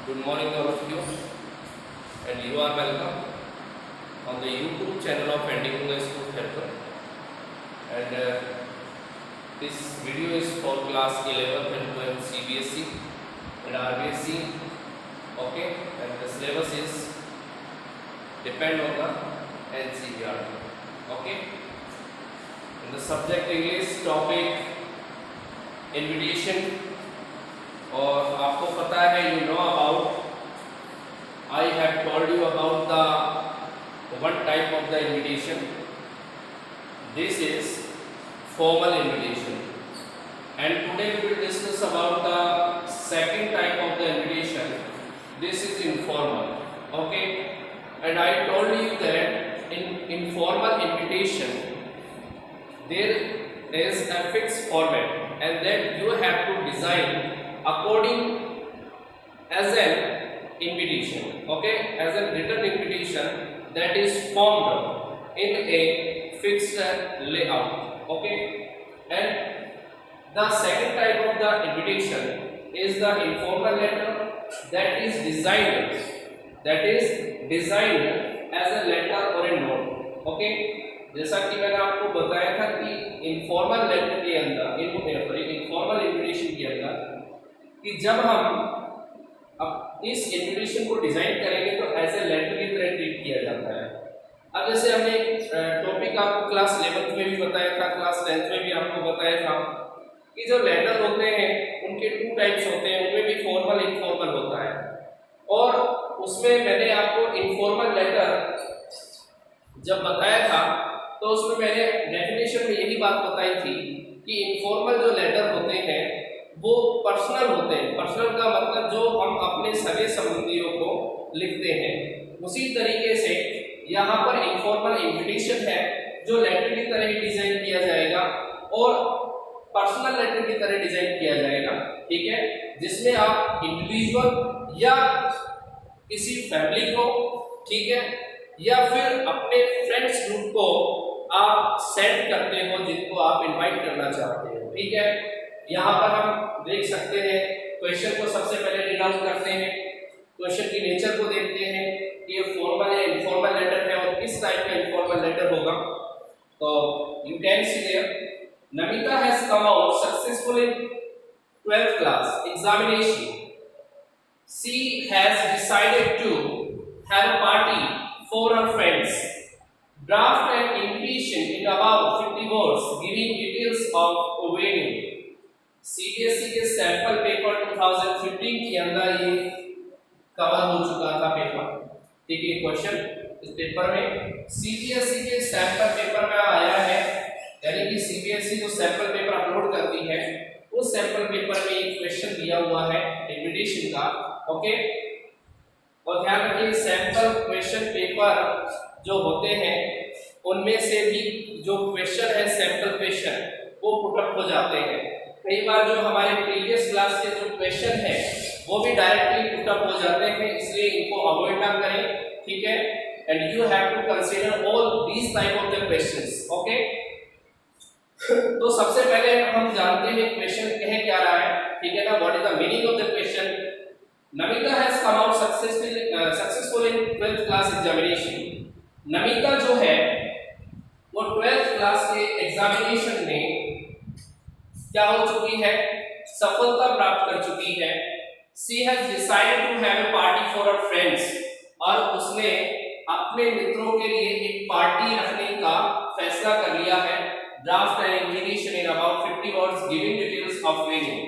Good morning, all of you, and you are welcome on the YouTube channel of Endigma School Helper. And this video is for class 11th and 12th CBSE and RBSE. Okay, and the syllabus is depend on the NCERT. Okay, and the subject English, topic invitation. और आपको पता है you know about I have told you about the one type of the invitation. This is formal invitation, and today we will discuss about the second type of the invitation. This is informal. Okay, and I told you that in informal invitation there is a fixed format, and that you have to design according as an invitation. Okay, as a written invitation that is formed in a fixed layout. Okay, and the second type of the invitation is the informal letter that is designed as a letter or a note. Okay, जैसा कि मैंने आपको बताया था कि informal letter के अंदर informal invitation के अंदर कि जब हम अब इस इन्विटेशन को डिजाइन करेंगे तो ऐसे लेटर की तरह ट्रीट किया जाता है। अब जैसे हमने टॉपिक आपको क्लास 11th में भी बताया था, क्लास 10th में भी आपको बताया था कि जो लेटर होते हैं उनके टू टाइप्स होते हैं, उनमें भी फॉर्मल इनफॉर्मल होता है। और उसमें मैंने आपको इनफॉर्मल लेटर जब बताया था तो उसमें मैंने डेफिनेशन में यही बात बताई थी कि इनफॉर्मल जो लेटर होते हैं वो पर्सनल होते हैं। पर्सनल का मतलब जो हम अपने सगे संबंधियों को लिखते हैं। उसी तरीके से यहाँ पर इनफॉर्मल इन्विटेशन है जो लेटर की तरह ही डिजाइन किया जाएगा और पर्सनल लेटर की तरह डिजाइन किया जाएगा। ठीक है, जिसमें आप इंडिविजुअल या किसी फैमिली को, ठीक है, या फिर अपने फ्रेंड्स ग्रुप को आप सेंड करते हो जिनको आप इनवाइट करना चाहते हो। ठीक है, यहाँ पर हम देख सकते हैं क्वेश्चन को सबसे पहले रीड आउट करते हैं, क्वेश्चन की नेचर को देखते हैं कि ये फॉर्मल है इनफॉर्मल लेटर है और किस टाइप का इनफॉर्मल लेटर होगा। तो you can see there Namita has come out successful in 12th class examination. She has decided to have a party for her friends. Draft an invitation in about 50 words giving details of wedding. CBSE के sample paper 2015 के अंदर ये cover हो चुका था paper. ठीक है, question इस पेपर में CBSE के सैंपल पेपर में आया है, यानी कि CBSE जो सैंपल पेपर अपलोड करती है उस सैंपल पेपर में एक क्वेश्चन दिया हुआ है इन्विटेशन का। ओके, और ध्यान रखिए सैंपल क्वेश्चन पेपर जो होते हैं उनमें से भी जो क्वेश्चन है सैंपल क्वेश्चन वो पुटअप हो जाते हैं। कई बार जो हमारे प्रीवियस क्लास के जो क्वेश्चन है वो भी डायरेक्टली पुटअप हो जाते हैं, इसलिए इनको अवॉइड ना करें। ठीक है, and you have to consider all these type of the questions. Okay, तो सबसे पहले हम जानते हैं क्वेश्चन कह क्या रहा है। ठीक है ना, what is the meaning of the question. Namita has come out successful in 12th class examination. Namita जो है वो 12th क्लास के एग्जामिनेशन में क्या हो चुकी है, सफलता प्राप्त कर चुकी है। She has decided to have a party for her friends, और उसने अपने मित्रों के लिए एक पार्टी रखने का फैसला कर लिया है। Draft an invitation in about 50 words giving details of wedding,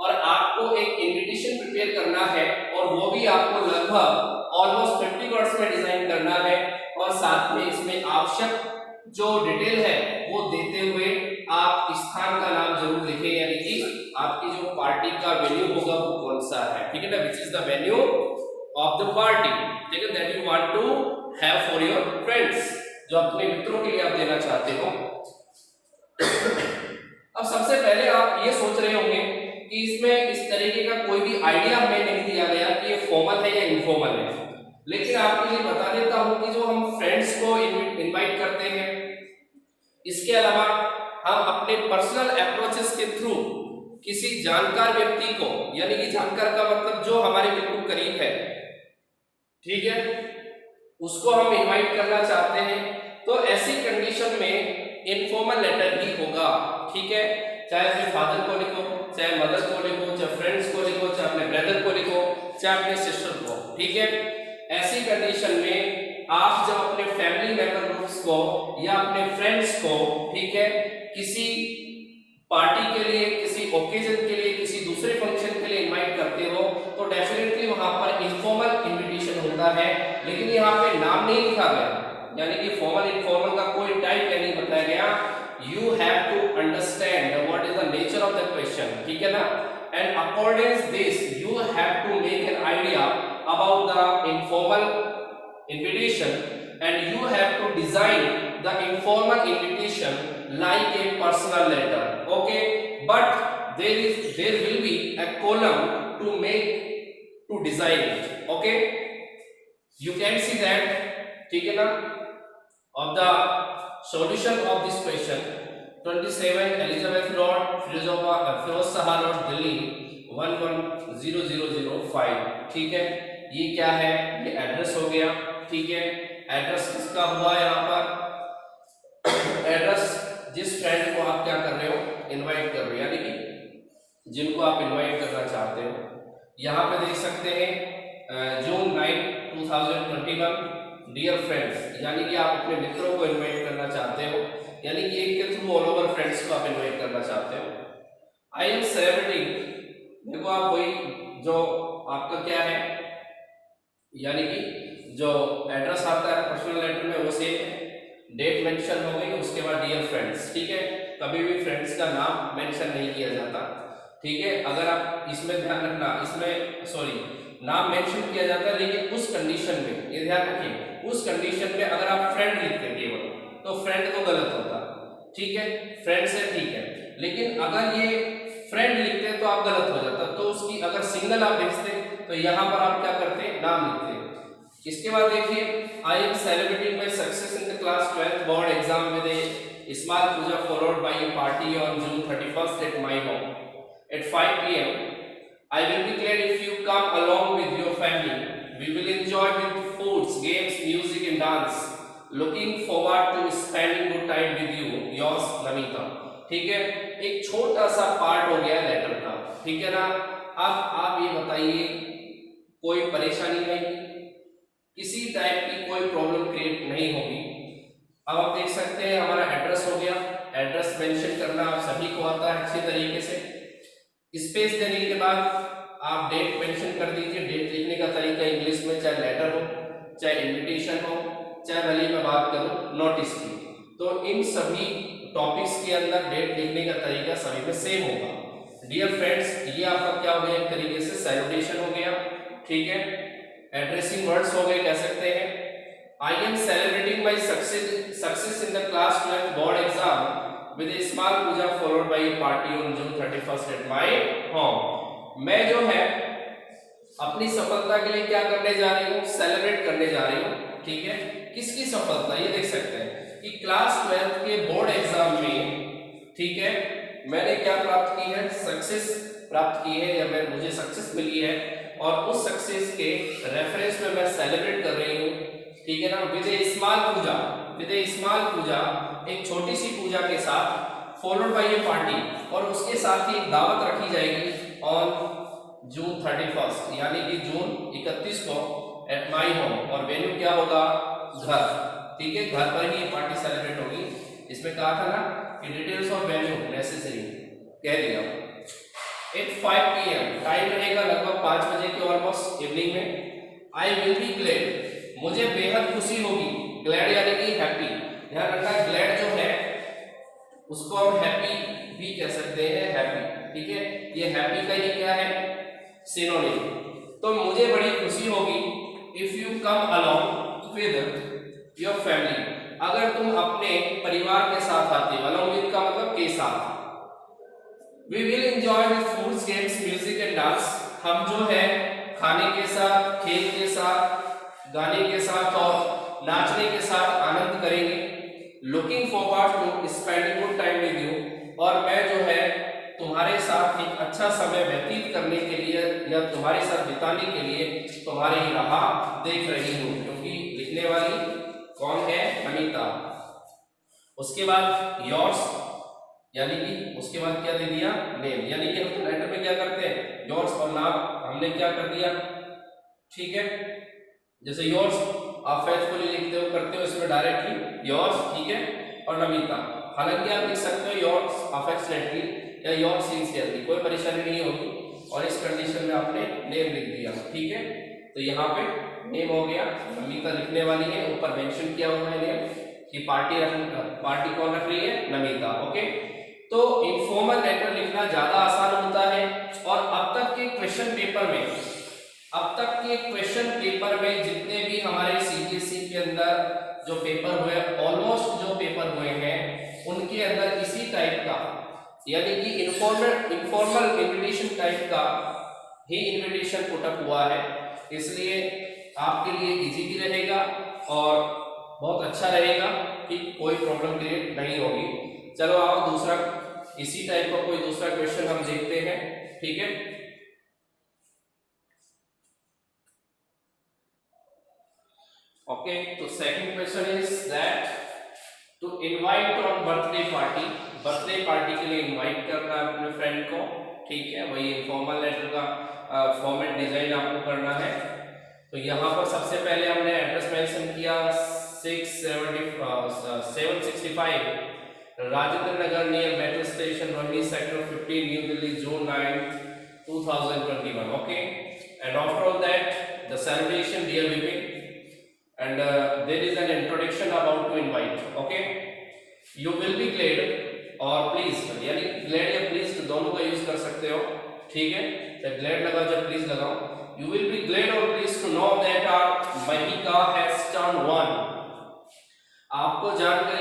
और आपको एक इनविटेशन प्रिपेयर करना है और वो भी आपको लगभग ऑलमोस्ट 50 वर्ड्स में डिजाइन करना है और साथ में इसमें आवश्यक जो डिटेल है वो देते हुए आप स्थान का नाम जरूर लिखें, यानी कि आपकी जो पार्टी का वेन्यू होगा वो कौन सा है। ठीक है ना, which is the venue of the party. ठीक है, that you want to have for your friends, जो अपने मित्रों के लिए आप देना चाहते हो। अब सबसे पहले आप ये सोच रहे होंगे कि इसमें इस तरीके का कोई भी आइडिया हमें नहीं दिया गया कि ये फॉर्मल है या इनफॉर्मल है, लेकिन आपके लिए बता देता हूं कि जो हम फ्रेंड्स को इनवाइट करते हैं, इसके अलावा हम अपने पर्सनल अप्रोचेस के थ्रू किसी जानकार व्यक्ति को, यानी कि जानकार का मतलब जो हमारे बिल्कुल करीब है, ठीक है, उसको हम इनवाइट करना चाहते हैं, तो ऐसी कंडीशन में इनफॉर्मल लेटर ही होगा, ठीक है। चाहे अपने फादर को लिखो, चाहे मदर को लिखो, चाहे फ्रेंड्स को लिखो, चाहे अपने ब्रदर को लिखो, चाहे अपने सिस्टर को, ठीक है। ऐसी कंडीशन में आप जब अपने फैमिली मेंबर ग्रुप्स को या अपने फ्रेंड्स को, ठीक है, किसी पार्टी के लिए, किसी ओकेजन के लिए, किसी दूसरे फंक्शन के लिए इनवाइट करते हो, तो डेफिनेटली वहां पर इनफॉर्मल इनविटेशन होता है, लेकिन यहाँ पे नाम नहीं लिखा गया, यानी कि फॉर्मल इनफॉर्मल का कोई टाइप नहीं बताया गया। You have to understand what is the nature of the question, ठीक है ना, and according this you have to make an idea about the informal invitation, and you have to design the informal invitation like a personal letter, okay, but there will be a column to design it, okay, you can see that, ठीक है ना, of the solution of this question 27 Elizabeth Road, Firoz Shah Road, Delhi 110005, ठीक है। ये क्या है, ये address हो गया, ठीक है। एड्रेस किसका हुआ यहाँ पर, एड्रेस जिस फ्रेंड को आप क्या कर रहे हो, इनवाइट कर रहे हो, यानी कि जिनको आप इनवाइट करना चाहते हो। यहाँ पे देख सकते हैं जून 9 2021, डियर फ्रेंड्स, यानी कि आप अपने मित्रों को इनवाइट करना चाहते हो, यानी कि एक के थ्रू ऑल ओवर फ्रेंड्स को आप इनवाइट करना चाहते हो। आई एम सेलिब्रेटिंग, देखो आप वही जो आपका क्या है, यानी कि जो एड्रेस आता है पर्सनल लेटर में वो सेम है, डेट मेंशन हो गई, उसके बाद डियर फ्रेंड्स, ठीक है। कभी भी फ्रेंड्स का नाम मेंशन नहीं किया जाता, ठीक है। अगर आप इसमें ध्यान रखना, इसमें सॉरी नाम मेंशन किया जाता है, लेकिन उस कंडीशन में, ये ध्यान रखिए, उस कंडीशन में अगर आप फ्रेंड लिखते हैं केवल, तो फ्रेंड तो गलत होता, ठीक है, फ्रेंड से ठीक है, लेकिन अगर ये फ्रेंड लिखते हैं तो आप गलत हो जाता, तो उसकी अगर सिंगल आप भेजते तो यहाँ पर आप क्या करते, नाम लिखते। इसके बाद देखिए, I am celebrating my success in the class 12th board exam with a small puja followed by a party on June 31st at my home at 5 PM. I will be glad if you come along with your family. We will enjoy with foods, games, music and dance. Looking forward to spending good time with you. Yours, Namita. ठीक है, एक छोटा सा part हो गया letter का, ठीक है ना। अब आप ये बताइए, कोई परेशानी नहीं, किसी टाइप की कोई प्रॉब्लम क्रिएट नहीं होगी। अब आप देख सकते हैं हमारा एड्रेस हो गया, एड्रेस मेंशन करना आप सभी को आता है अच्छे तरीके से। स्पेस देने के बाद आप डेट मेंशन कर दीजिए। डेट लिखने का तरीका इंग्लिश में, चाहे लेटर हो, चाहे इनविटेशन हो, चाहे भले मैं बात करूं नोटिस की, तो इन सभी टॉपिक्स के अंदर डेट लिखने का तरीका सभी में सेम होगा। डियर फ्रेंड्स, ये आपका क्या हो गया, एक तरीके से सैल्यूटेशन हो गया, ठीक है। एड्रेसिंग वर्ड्स हो गए, कह सकते हैं आई am celebrating my success in the class 12th board exam with a small puja followed by a party on June 31st at my home. मैं जो है अपनी सफलता के लिए क्या करने जा रही हूँ, सेलिब्रेट करने जा रही हूँ, ठीक है। किसकी सफलता, ये देख सकते हैं कि क्लास 12th के बोर्ड एग्जाम में, ठीक है, मैंने क्या प्राप्त की है, सक्सेस प्राप्त की है, या मुझे सक्सेस मिली है, और उस सक्सेस के रेफरेंस में मैं सेलिब्रेट कर रही हूँ, ठीक है ना, विद ए स्मॉल पूजा, एक छोटी सी पूजा के साथ, फॉलोड बाय ए पार्टी, और उसके साथ ही एक दावत रखी जाएगी ऑन June 31st, यानी कि जून 31 को एट माय होम, और वेन्यू क्या होगा, घर, ठीक है, घर पर ही पार्टी सेलिब्रेट होगी। इसमें कहा था ना कि डिटेल्स ऑफ वेन्यू नेसेसरी, कह दिया। एट 5 PM टाइम रहेगा लगभग 5 बजे के ऑलमोस्ट इवनिंग में। आई विल बी ग्लैड, मुझे बेहद खुशी होगी, ग्लैड यानी कि हैप्पी, ध्यान रखना ग्लैड जो है उसको हम हैप्पी भी कह सकते हैं, हैप्पी, ठीक है। ये हैप्पी का ये क्या है, सिनोनिम। तो मुझे बड़ी खुशी होगी if you come along with your family, अगर तुम अपने परिवार के साथ आते हो, अलोंग विद का मतलब के साथ। We will enjoy with foods, games, music and dance, हम जो है खाने के साथ, खेल के साथ, गाने के साथ और नाचने के साथ आनंद करेंगे। Looking forward to spending good time with you, और मैं जो है तुम्हारे साथ एक अच्छा समय व्यतीत करने के लिए या तुम्हारे साथ बिताने के लिए तुम्हारी राह देख रही हूँ। क्योंकि लिखने वाली कौन है? अनीता। उसके बाद योर्स, यानी कि उसके बाद क्या दे दिया? नेम। यानी कि हम तो लेटर में क्या करते हैं? योर्स और नाम हमने क्या कर दिया? ठीक है, जैसे योर्स आप फेथफुली लिखते हो, करते हो, इसमें डायरेक्टली योर्स, ठीक है, और नमिता। हालांकि आप लिख सकते हो योर्स अफेक्शनेटली या योर्स सिंसियरली, कोई परेशानी नहीं होगी। और इस कंडीशन में आपने नेम लिख दिया, ठीक है। तो यहाँ पे नेम हो गया, नमिता लिखने वाली है, ऊपर मेंशन किया हुआ है नेम कि पार्टी कौन रख रही है? नमिता। ओके, तो इनफॉर्मल लेटर लिखना ज्यादा आसान होता है। और अब तक के क्वेश्चन पेपर में जितने भी हमारे सीबीएसई के अंदर जो पेपर हुए, ऑलमोस्ट जो पेपर हुए हैं उनके अंदर इसी टाइप का, यानी कि इनफॉर्मल इन्विटेशन टाइप का ही इन्विटेशन पुटअप हुआ है। इसलिए आपके लिए इजी भी रहेगा और बहुत अच्छा रहेगा कि कोई प्रॉब्लम क्रिएट नहीं होगी। चलो आओ दूसरा, इसी टाइप का कोई दूसरा क्वेश्चन हम देखते हैं, ठीक है। ओके, तो second question is that to invite on birthday party के लिए इनवाइट करना है अपने फ्रेंड को, ठीक है। वही इनफॉर्मल लेटर का फॉर्मेट डिजाइन आपको करना है। तो यहाँ पर सबसे पहले हमने एड्रेस मेंशन किया 765 Rajendra Nagar near metro station Rohini sector 15 New Delhi June 9 2021। Okay, and after all that the celebration dear Vipin and there is an introduction about to invite. Okay, you will be glad or pleased, यानी glad या pleased दोनों का use कर सकते हो, ठीक है। जब glad लगाओ जब pleased लगाओ, you will be glad or pleased to know that our Mahika has turned 1। आपको जानकर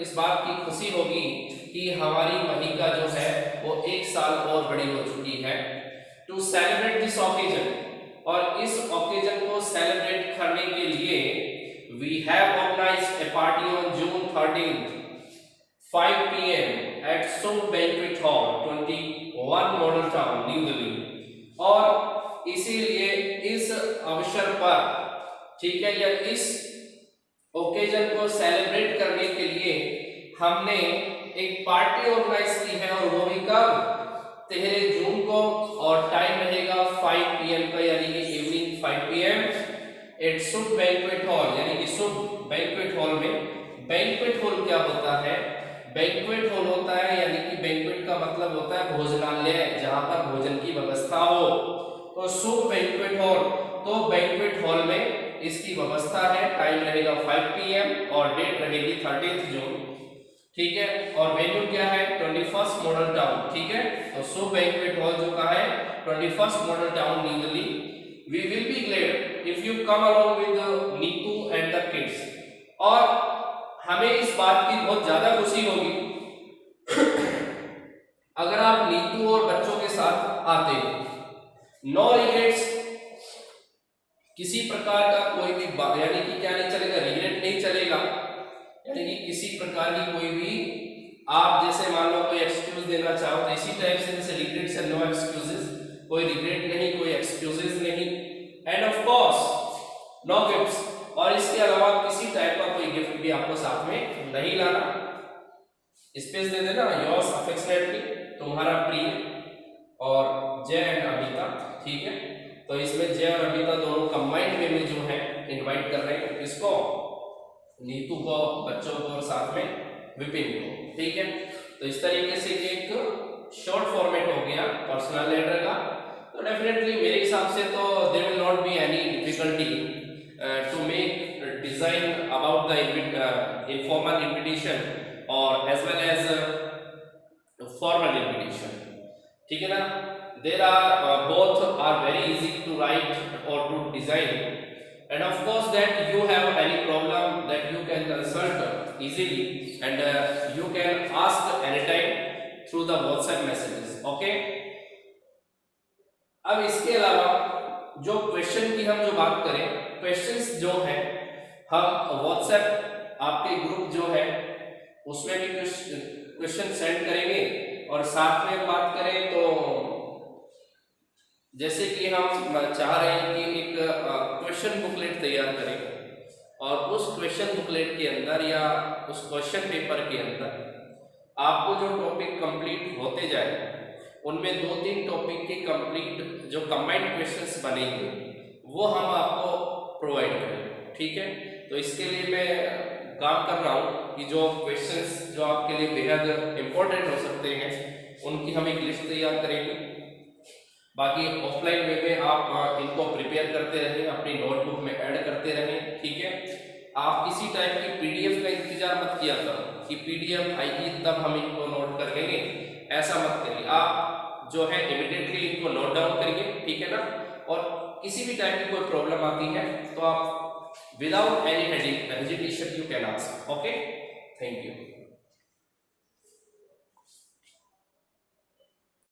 इस बात की खुशी होगी कि हमारी महिका जो है वो 1 साल और बड़ी हो चुकी है। टू सेलिब्रेट दिस ओकेजन, और इस ओकेजन को सेलिब्रेट करने के लिए we have organised a party on June 13 5 PM at Shubh banquet hall 21 Model Town New Delhi. और इसीलिए इस अवसर पर, ठीक है, या इस ओकेजन को सेलिब्रेट करने के लिए हमने एक पार्टी ऑर्गेनाइज की है, और वो भी कब? 13 जून को, और टाइम रहेगा 5 PM का, यानी कि evening 5 PM at Shubh banquet hall, यानी कि शुभ बैंक्वेट हॉल में। बैंक्वेट हॉल क्या होता है? बैंक्वेट हॉल होता है, यानी कि बैंक्वेट का मतलब होता है भोजनालय, जहां पर भोजन की व्यवस्था हो। तो शुभ बैंक्वेट हॉल, तो बैंक्वेट हॉल में इसकी व्यवस्था है। टाइम रहेगा 5 PM और डेट रहेगी 13 जून, ठीक है। और वेन्यू क्या है? 21 मॉडल टाउन, ठीक है। तो शुभ बैंक्वेट हॉल जो कहा है 21 Model Town New Delhi. We will be glad if you come along with Neetu and the kids, और हमें इस बात की बहुत ज्यादा खुशी होगी अगर आप नीतू और बच्चों के साथ आते हो। नो रिग्रेट्स, किसी प्रकार का कोई भी यानी कि क्या नहीं चलेगा? रिग्रेट नहीं चलेगा, यानी कि किसी प्रकार की कोई भी, आप जैसे मान लो कोई एक्सक्यूज देना चाहो तो इसी टाइप से, जैसे रिग्रेट्स एंड नो एक्सक्यूजेस, कोई रिग्रेट नहीं, कोई एक्सक्यूजेस नहीं। And of course no gifts, और इसके अलावा किसी टाइप का कोई गिफ्ट भी आपको साथ में नहीं लाना। स्पेस दे देना, योर्स अफेक्शनेटली, तुम्हारा प्रिय, और जय एंड अमिता, ठीक है। तो इसमें जय और अमिता दोनों कंबाइंड वे में जो है इनवाइट कर रहे हैं, किसको? नीतू को, बच्चों को, और साथ में विपिन को, ठीक है। तो इस तरीके से एक शॉर्ट फॉर्मेट हो गया पर्सनल लेटर का। तो डेफिनेटली मेरे हिसाब से तो there will not be any difficulty to make design about the informal invitation और as well as formal invitation, ठीक है ना। There are both are very easy to write और to design, and of course that you have any problem that you can consult easily, and you can ask anytime through the WhatsApp messages. Okay, अब इसके अलावा जो question की हम जो बात करें, क्वेश्चंस जो है हम WhatsApp आपके ग्रुप जो है उसमें भी कुछ क्वेश्चन सेंड करेंगे, और साथ में बात करें तो जैसे कि हम चाह रहे हैं कि एक क्वेश्चन बुकलेट तैयार करें और उस क्वेश्चन बुकलेट के अंदर या उस क्वेश्चन पेपर के अंदर आपको जो टॉपिक कंप्लीट होते जाए उनमें 2-3 टॉपिक के कंप्लीट जो कंबाइंड क्वेश्चंस बनेंगे वो हम आपको प्रोवाइड करें, ठीक है। तो इसके लिए मैं काम कर रहा हूँ कि जो क्वेश्चंस जो आपके लिए बेहद इंपॉर्टेंट हो सकते हैं उनकी हम एक लिस्ट तैयार करेंगे। बाकी ऑफलाइन वे में आप इनको प्रिपेयर करते रहें, अपनी नोटबुक में ऐड करते रहें, ठीक है। आप किसी टाइप की पीडीएफ का इंतजार मत किया करो कि पीडीएफ आएगी तब हम इनको नोट कर लेंगे, ऐसा मत करिए। आप जो है इमीडिएटली इनको नोट डाउन करिए, ठीक है ना। और किसी भी टाइप की कोई प्रॉब्लम आती है तो आप without any hesitation you can ask, okay. Thank you.